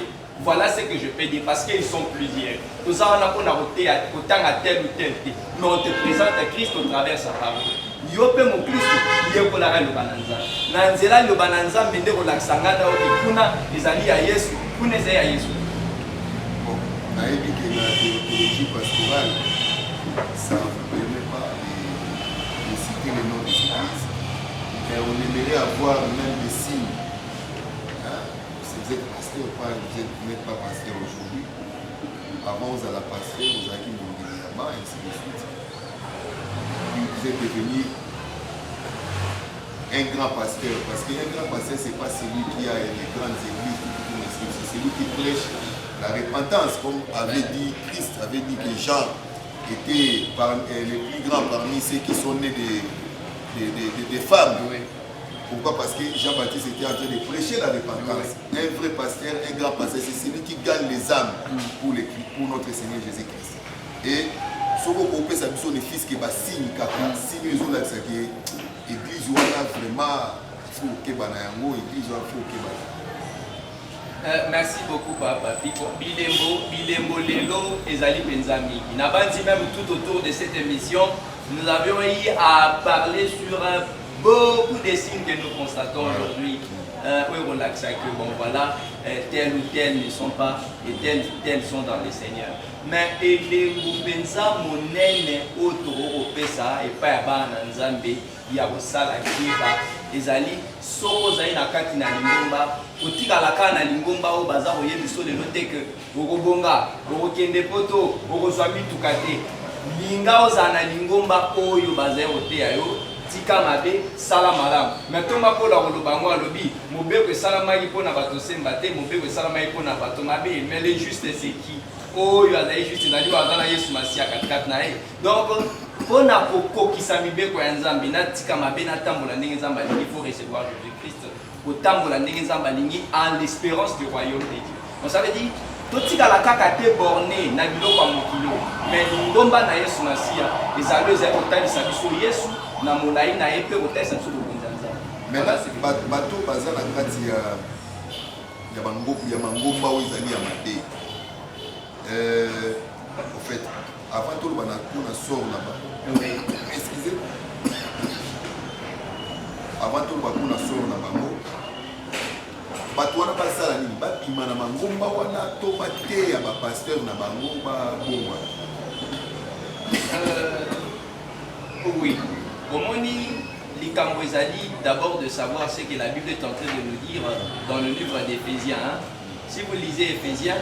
Voilà ce que je peux dire parce qu'ils sont plusieurs. Nous avons autant à tel ou tel. Mais on te présente Christ au travers de sa parole. Yope mon Christ, yekola le bananza. Nanzela le bananza mende relaxanga na okuna ezali ya Yesu, kuneze ya Yesu. Bon, naïbi que la théologie pastorale, ça ne permet pas de citer les noms des églises. Mais on aimerait avoir même des signes. Vous êtes pasteur ou pas, vous n'êtes pas pasteur aujourd'hui. Avant, vous allez passer, vous avez mon gouvernement, et ainsi de suite. Puis vous êtes devenu un grand pasteur. Parce qu'un grand pasteur, ce n'est pas celui qui a les grandes églises, c'est celui qui prêche la repentance. Comme avait dit Christ, avait dit que Jean était les plus grands parmi ceux qui sont nés des femmes. Oui. Pourquoi? Parce que Jean-Baptiste était en train de prêcher la repentance. Oui. Un vrai pasteur, un grand pasteur, c'est celui qui gagne les âmes pour notre Seigneur Jésus-Christ. Et ce qu'on peut faire, c'est que fils qui va signer, signe les autres, c'est que l'église a vraiment faut que l'église a faut que merci beaucoup, Papa. Bilembo Lelo et Zali Benzami. Nabandi même tout autour de cette émission, nous avions eu à parler sur beaucoup de signes que nous constatons aujourd'hui. Oui, relax, que bon voilà, tel ou tel ne sont pas et tel sont dans le Seigneur. Mais les Moupenza monene autour au Pesa et pas à Nzambe, il y a aussi la Kiba, les Ali, Soko Zaï na Kati na Lingomba, Otika la Kana Lingomba au Bazar, au Yebiso de noter que Orobonga, Orokende Poto, Oroswami Tukate, Linga Ozana Lingomba, Oyo Bazar Oteayo. Tika mabe sala malamu metoma ko la kolobango alobi mobeko salama ipona bato sembate mobeko salama ipona bato mabe mais le juste c'est qui oyo azali juste nali bazana Yesu Masia katikati na ye donc pona kokokisa mibeko ya Nzambe na tika mabe na tambola ndenge Nzambe alingi faut recevoir Jésus-Christ kotambola ndenge Nzambe alingi en l'espérance du royaume de Dieu. On ça veut dire totika la kaka te borné na biloko ya mokilo mais lingomba na Yesu Masia ezali ezali kotalisa biso Yesu na molai na ye pe kotalisa biso bokonzanza. Mais bato baza na kati ya mangomba oyo ezali ya mabe. En fait, avant tout le monde sort là-bas. Excusez. Avant tout le monde sort là-bas. Bato wana basala nini babima na mangomba wana to bate ya bapasteur na bango babongwa. Oui. Omoni likambo ezali d'abord de savoir ce que la Bible est en train de nous dire dans le livre d'Éphésiens. Si vous lisez Éphésiens,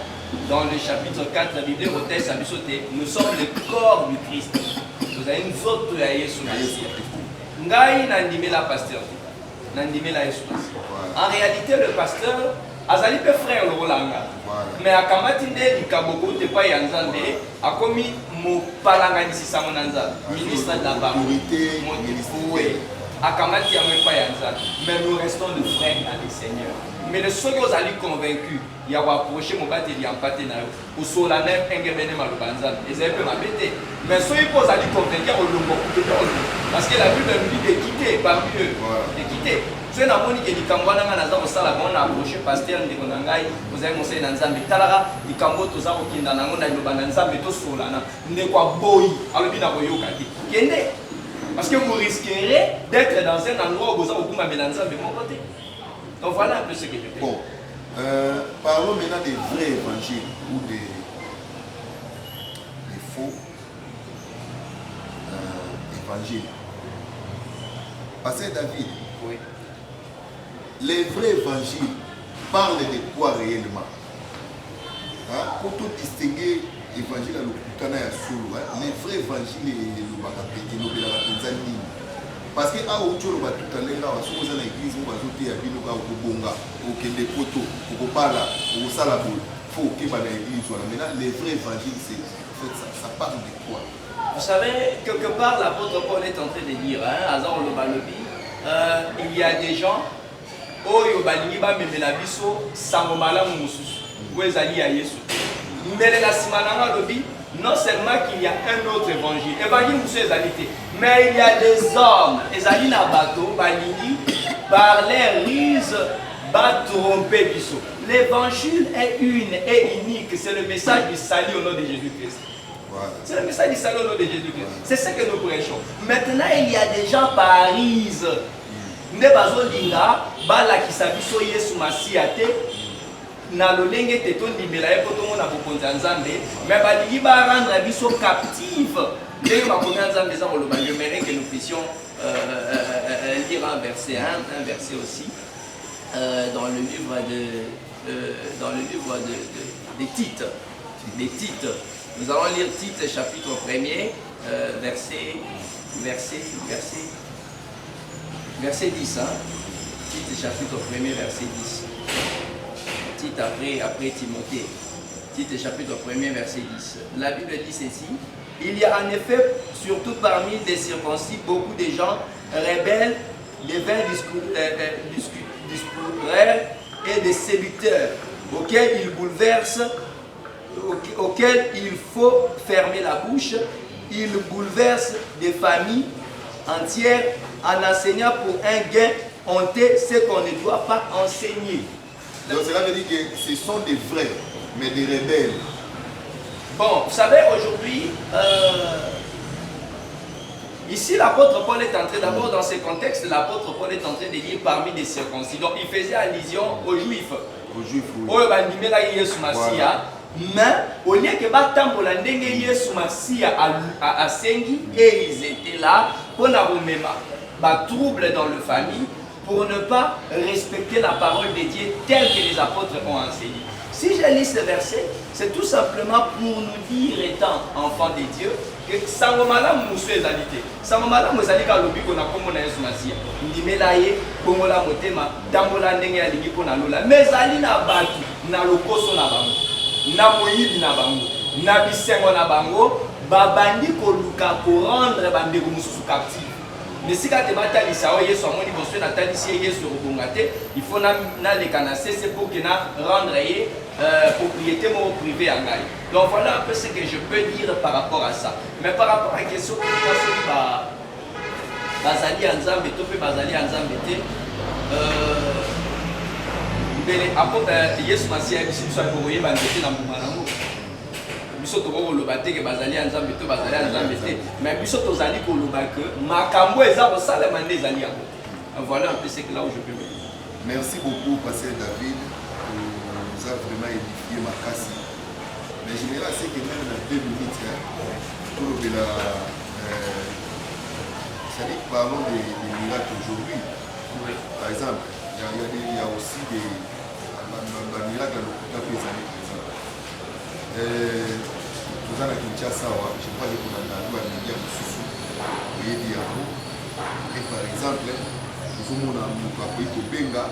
dans le chapitre 4, la Bible reteste à bisoté, nous sommes le corps du Christ. Vous avez une autre à Yesu Masia. Ngai nandime la pasteur. Nandime la Yesu Masia. En réalité, le pasteur, azali pe frère le Rolanga. Mais à Kamatinde, Likaboko, te pas Yanzande, a commis mon palanganisisa monanza, ministre de la barre. Oui. À Kamati, il n'y a pas Yanzande. Mais nous restons de frères dans le Seigneur. Mais le seul qui est convaincu, il y a approché mon bâti, il y a un pâté, ou sur la même engagement malubanza, et c'est un peu ma bête. Mais ceux qui sont convaincus, on le parce que la Bible nous dit de quitter parmi eux, de quitter. Ceux qui ont dit que les Cambouans ont approché pasteur de Konangai, vous avez conseillé dans Zambie, Talara, les Cambouans ont dit que les Bananza, mais tous sur la ne quoi boy, alors bien à Boyokati. Parce que vous risquerez d'être dans un endroit où vous avez un mélange de mon côté. Donc voilà un peu ce que je fais. Bon, parlons maintenant des vrais évangiles ou des faux évangiles. Pasteur David, Oui. les vrais évangiles parlent de quoi réellement? Pour tout distinguer l'évangile à l'Okutana et à Solo, les vrais évangiles et le parce que à Ocho, tout à l'heure, si vous avez l'église, vous avez un bino au Bonga, au Kende Poto, au Kopala, au Salabou, il faut qu'il y ait l'église. Maintenant, les vrais évangiles, en fait, ça parle de quoi? Vous savez, quelque part, l'apôtre Paul est en train de dire, Azar Lobalobi, il y a des gens, Oyo Balingiba Memelabiso, Samomala Moussous, où ils allaient à Yesu. Mais la Simananga Lobi, non seulement qu'il y a un autre évangile, évangile Moussou Ezalité, mais il y a des hommes, Ezali Nabato, Balingi, par les ruses, va tromper Bisso. L'évangile est une et unique, c'est le message du salut au nom de Jésus-Christ. Voilà. C'est le message du salut au nom de Jésus-Christ. C'est ce que nous prêchons. Maintenant, il y a des gens par ruse. Nde bazolinga balakisa biso Yesu Masiya te na lolenge te tondimela ye po tomona bokonzi ya Nzambe mais balingi barendre biso captive ndenge makomi ya Nzambe eza koloba. J'aimerais que nous puissions lire un verset aussi dans le livre des Tite. Des Tite. Nous allons lire Tite chapitre 1er verset 10, Tite chapitre 1er, verset 10. Tite après Timothée. Tite chapitre 1er, verset 10. La Bible dit ceci. Il y a en effet, surtout parmi les circoncis, beaucoup de gens rebelles, des vains discoureurs et des séducteurs, auxquels il faut fermer la bouche. Ils bouleversent des familles entières en enseignant pour un gain honté ce qu'on ne doit pas enseigner. Donc cela veut dire que ce sont des vrais, mais des rebelles. Bon, vous savez, aujourd'hui, ici l'apôtre Paul est entré, d'abord dans ce contexte, l'apôtre Paul est en train de dire parmi des circoncis. Donc il faisait allusion aux Juifs. Aux Juifs, oui. Mais au lieu que batambola ndenge Yesu Masiya a sengi, et ils étaient là pour n'avoir trouble dans le famille, pour ne pas respecter la parole de Dieu telle que les apôtres ont enseigné. Si je lis ce verset, c'est tout simplement pour nous dire, étant enfants de Dieu, que Sangomala Moussou Ezalité. Sangomala Moussalika Lobiko na Komona Yesu Masiya. Ndimelaye, Kongola Motema, Dambola Ndenge ya Lingiko na Lola. Mais Ali na Batu, na Lokoso na Bango. Na moyibi na bango, na bisengo na bango, babandi koluka ko rendre bandeko mususu captif. Mais si kate batalisa o Yesu amoni boswe na talisi Yesu robongate, il faut na le canasser c'est pour que na rendre propriété mo privé à ngai. Donc voilà un peu ce que je peux dire par rapport à ça. Mais par rapport à la question que bazali Nzambe to pe bazali Nzambe te mbele apôtre Yesu Masiya biso so boye bandete na mumanango biso to ko loba te ke bazali Nzambe to bazali Nzambe te mais biso to zali ko loba que makambo eza ko salema nde zali yango. Voilà un peu ce que là où je peux me dire. Merci beaucoup Pasteur David, nous a vraiment édifié ma casse. Mais je me c'est que même dans 2 minutes pour le ça dit parlons des miracles aujourd'hui. Oui. Par exemple, il y a aussi des miracles dans le cas années présentes. Nous avons Kinshasa, je crois que nous avons un média de Soussou, et par exemple, nous avons un Benga,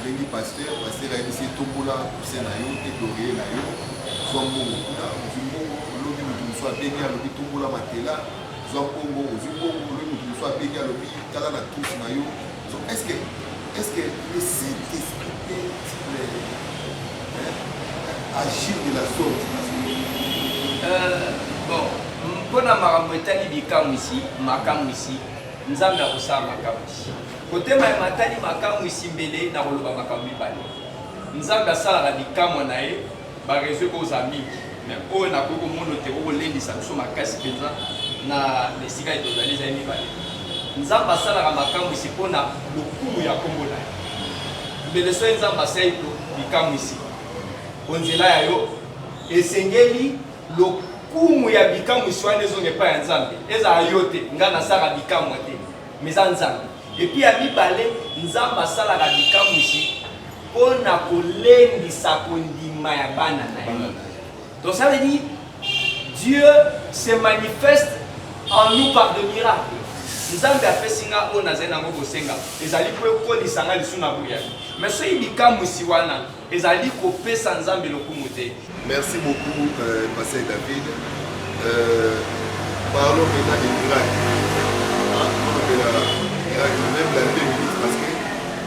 bengi pasteur a dit tombola poussé na yo et doré na yo, soit bon, l'objet nous soit bengi à l'objet tombola matela, soit bon, l'objet nous soit bengi à l'objet tala na tous na yo. Est-ce que le Saint-Esprit peut agir de la sorte? Bon, pour la maramotani bikamu ici, makamu ici, nous avons ça makamu ici. Côté matani makamu ici mbele na roloba makamu bibali. Nous avons ça la bikamu nae, ba réseau aux amis, mais on a beaucoup de monde te au lendi ça nous makasi penza. na lesika etozali ezali mibale nzambe asalaka makamwisi mpona lokumu ya kombo na ye mbele soki nzambe asali bikamwisi onzela ya yo esengeli lokumu ya bikamwisi wana ezonga epai ya nzambe ezala yo te nga nasalaka bikamwa te mais eza nzambe epuis ya mibale nzambe asalaka bikamwisi mpona kolendisa kondima ya bana na ye. Donc ça veut dire Dieu se manifeste en nous par de miracles. Nzambe apesi nga oyo nazali nango kosenga ezali mpo ekolisa nga lisu na boya mais soki bikamwisi wana ezali kopesa nzambe lokumu te. Merci beaucoup Pasteur David. Parlons maintenant des miracles. On appelle miracle même la 2 minutes parce que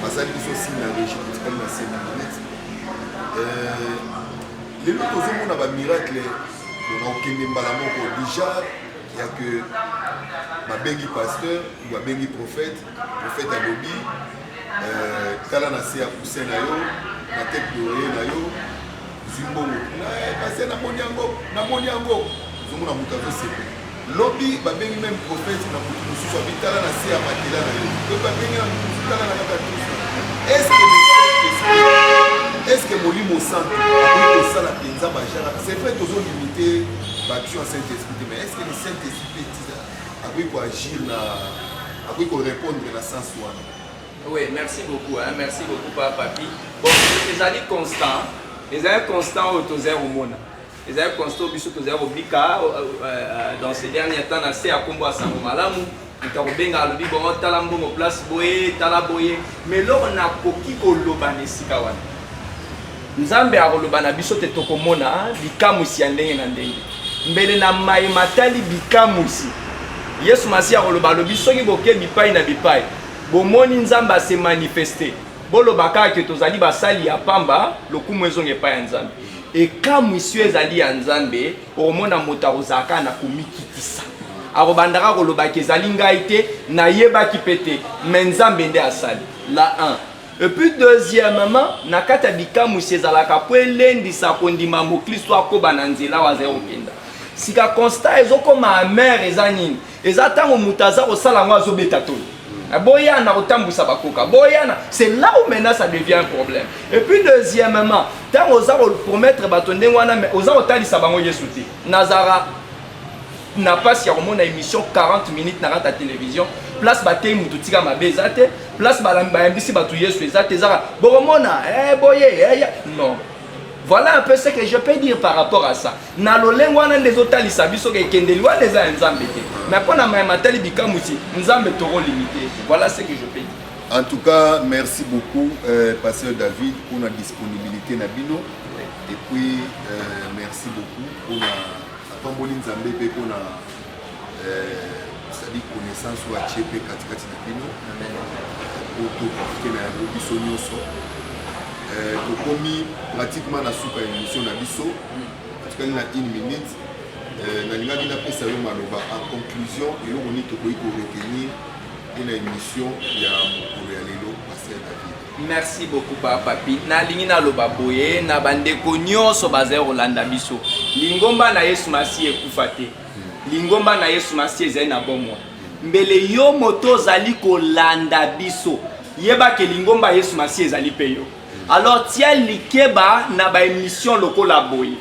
basali biso aussi na régie pour na 5 minutes. Les autres hommes ont un miracle on a aucun mbala moko déjà il y a que ma bengi pasteur ou ma bengi prophète à lobby kala na se ya poussin na yo na tête d'oreille na yo zimbongo na pasteur na moniango zomona mutazo sepe lobby ba bengi même prophète na mutu mususu abitala na se ya makila na yo to ba bengi na mutu tala na kaka Kristo est-ce que molimo santo après ça la penza bajara c'est vrai toujours limiter l'action Saint-Esprit mais est-ce que le Saint-Esprit après quoi agir na après quoi répondre à la sens wana? Oui, merci beaucoup Papa Papi. Bon, les années constants, au tozer au mona. Les années constants biso tozer au bika dans ces derniers temps na se akombo asango malamu. Ntakobenga lobi bon talambo mo place boye talaboye mais là on a koki koloba nesika wana. Nzambe akoloba na biso te tokomona bikamusi ya ndenge na ndenge. Mbele na mai matali bikamusi. Yesu Masiya akoloba lobi soki boke bipai na bipai. Bomoni nzamba se manifester. Bolo baka ke tozali basali ya pamba lokumu ezonge pa ya nzambe. E kamusi ezali ya nzambe omona motarozaka na komikitisa. Arobandaka koloba kezali ngai te na yebaki pete mais nzambe nde asali. La 1. Et puis deuxièmement, nakata bikamusi ezalaka po elendisa kondima mokristo akoba na nzela wa zero kenda. Sika constat ezokoma amer eza nini? Eza tango mutaza kosala ngo azobeta toni. Boyana otambusa bakoka. Boyana, c'est là où maintenant ça devient un problème. Et puis deuxièmement, tant oza promettre batonde wana mais oza otalisa bango Yesu te. Nazara n'a pas si on a émission 40 minutes na la télévision. Place batay mutu tika mabeza te, place balamba mbisi batu Yesu ezate zara. Boromona, boye, non. Voilà un peu ce que je peux dire par rapport à ça. Na lolengwana des otalisa biso ke kendelwa des nzambe te. Mais pour na matali bikamusi, nzambe toro limité. Voilà ce que je peux dire. En tout cas, merci beaucoup Pasteur David pour la disponibilité na bino et puis merci beaucoup pour la pamboli nzambe pe pour la c'est-à-dire connaissance ou achepe katikati na bino. Pour tout profiter na biso nyonso. Tokomi pratiquement na suka émission na biso atikali na 1 minute nalingaki napesa yo maloba en conclusion eloko nini tokoki koretenir mpona émission ya mokolo ya lelo Pasteur David. Merci beaucoup Papa Papi. Nalingi naloba boye na bandeko nyonso bazali kolanda biso lingomba na Yesu Masiya ekufa te lingomba na Yesu Masiya ezali na bomoi mbele yo moto ozali kolanda biso yeba ke lingomba Yesu Masiya ezali pe yo. Alors tia likeba na ba émission lokola boye.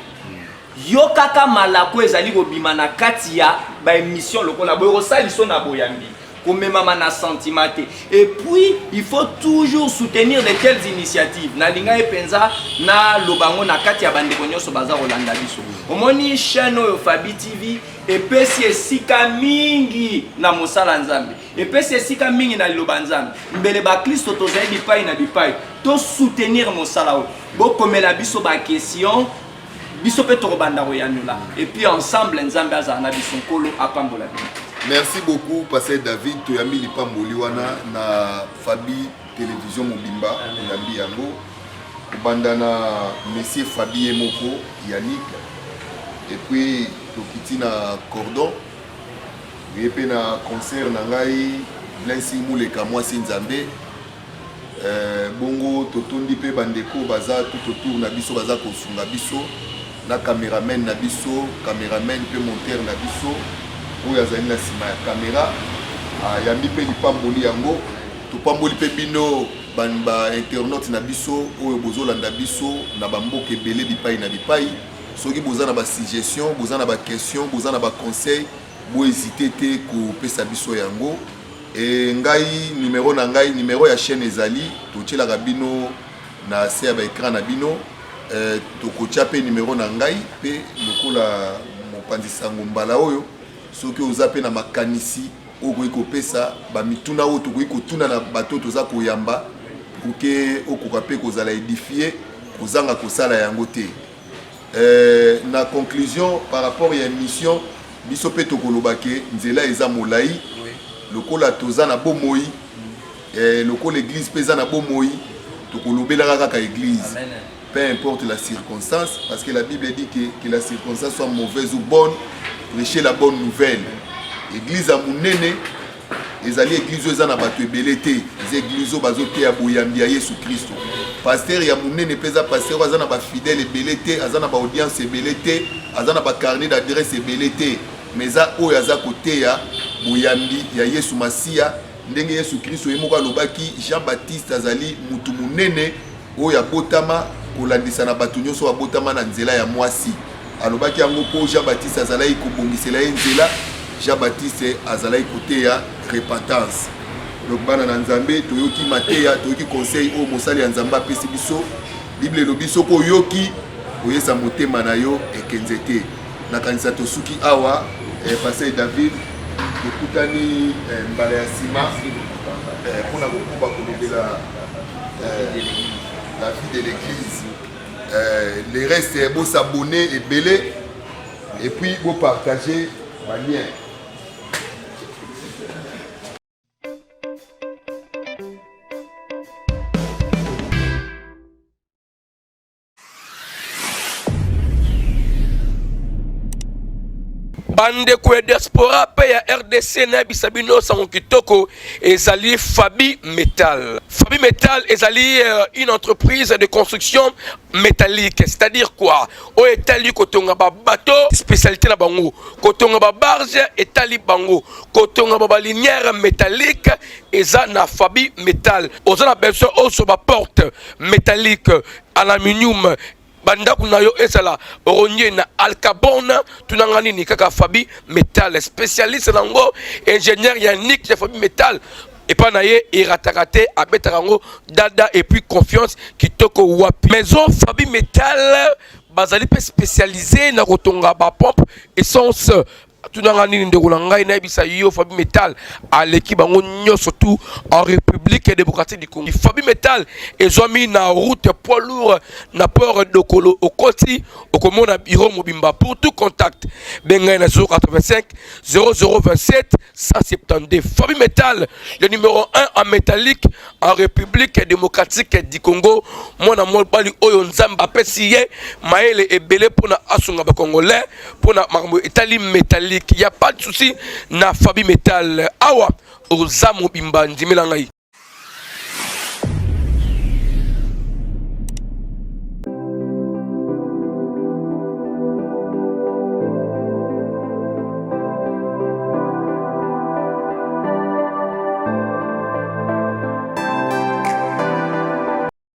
Yo kaka malako ezali kobima na kati ya ba émission lokola boye osaliso na boyambi. Komemama na sentimate. Et puis il faut toujours soutenir de telles initiatives. Na linga epenza na lobango na kati ya bandeko nyonso baza kolanda biso. Omoni chaîne oyo Fabi TV epesi esika mingi na mosala nzambe. Epesi esika mingi na liloba nzambe. Mbele ba Kristo tozali bipai na bipai. To soutenir mosala oyo. Bokomela biso ba question biso pe tokobanda koyanula. Et puis ensemble nzambe azana biso nkolo apambola bino. Merci beaucoup Pasteur David toyambi lipamboli wana na Fabi télévision mobimba toyambi yango bandana monsieur Fabi Emoko Yannick et puis tokiti na cordon yepe na concert na ngai Blensi Muleka mwasi nzambe bongo totondi pe bandeko baza tout autour na biso baza kosunga biso na cameraman na biso cameraman pe monteur na biso oyo azali na nsima ya kamera ayambi mpe lipamboli yango topamboli mpe bino ba-internaute na biso oyo bozolanda biso na bamboka ebele bipai na bipai soki boza na basuggestion boza na baquestion boza na baconseil bohésite te kopesa biso yango ngai numero ya chaîne ezali totielaka bino na se ya baécran na bino tokotia mpe numero na ngai mpe lokola mopanzi sango mbala oyo soki oza mpe na makanisi oyo koki kopesa bamituna oyo tokoki kotuna na bato toza koyamba poke okoka mpe kozala édifie kozanga kosala yango te. Na conclusion par rapport ya émission biso mpe tokolobake nzela eza molai lokola toza na bomoi lokola église mpe eza na bomoi tokolobelaka kaka église. Peu importe la circonstance, parce que la Bible dit que la circonstance soit mauvaise ou bonne, prêcher la bonne nouvelle. Église à Mounene, les alliés église aux anabato belete, les églises aux bazoté à Bouyambia Jésus Christ. Pasteur ya Mounene pesa pasteur azana ba fidèle belete, azana ba audience belete, azana ba carnet d'adresse belete. Mais ça o yaza côté ya Bouyambi ya Yesu Masia, ndenge Yesu Christ yemoka lobaki Jean-Baptiste azali mutu Mounene oya botama kolandisa na bato nyonso abotama na nzela ya mwasi alobaki yango po Jean-Baptiste azalaki kobongisela ye nzela Jean-Baptiste azalaki koteya repentance. Donc bana na nzambe toyoki mateya toyoki conseil o mosali ya nzambe apesi biso Bible elobi soko oyoki oyesa motema na yo ekenze te nakanisa tosuki awa Pasteur David tokutani mbala ya nsima mpona kokuba kolobela la vie de l'église. Les restes, vous s'abonner et belé et puis vous partager ma lien. bande ko diaspora pe ya RDC na bisabino sango kitoko ezali Fabi Metal. Fabi Metal ezali une entreprise de construction métallique, c'est-à-dire quoi? O etali kotonga ba bateau spécialité na bango, kotonga ba barge etali bango, kotonga ba linière métallique eza na Fabi Metal. Oza na besoin oso ba porte métallique aluminium banda kuna yo esala oronye na alcarbone tunangani ni kaka Fabi Metal spécialiste nango ingénieur Yannick de Fabi Metal et pas naie iratakate abetarango dada et puis confiance kitoko wapi maison Fabi Metal bazali pe spécialisé na kotonga ba pompe essence tunangani ndeko ngai na bisa yo Fabi Metal à l'équipe bango surtout en République démocratique du Congo. Fabi Metal ezomi na route poids lourd na port de Kolo au Koti au Komona bureau Mobimba. Pour tout contact benga na 085 0027 172. Fabi Metal le numéro 1 en métallique en République démocratique du Congo. Mona molbali oyo nzamba pesiye maele ebele pona asunga ba congolais pona marmo Italie métallique. Il n'y a pas de souci na Fabi Metal awa oza Mobimba ndimela ngai.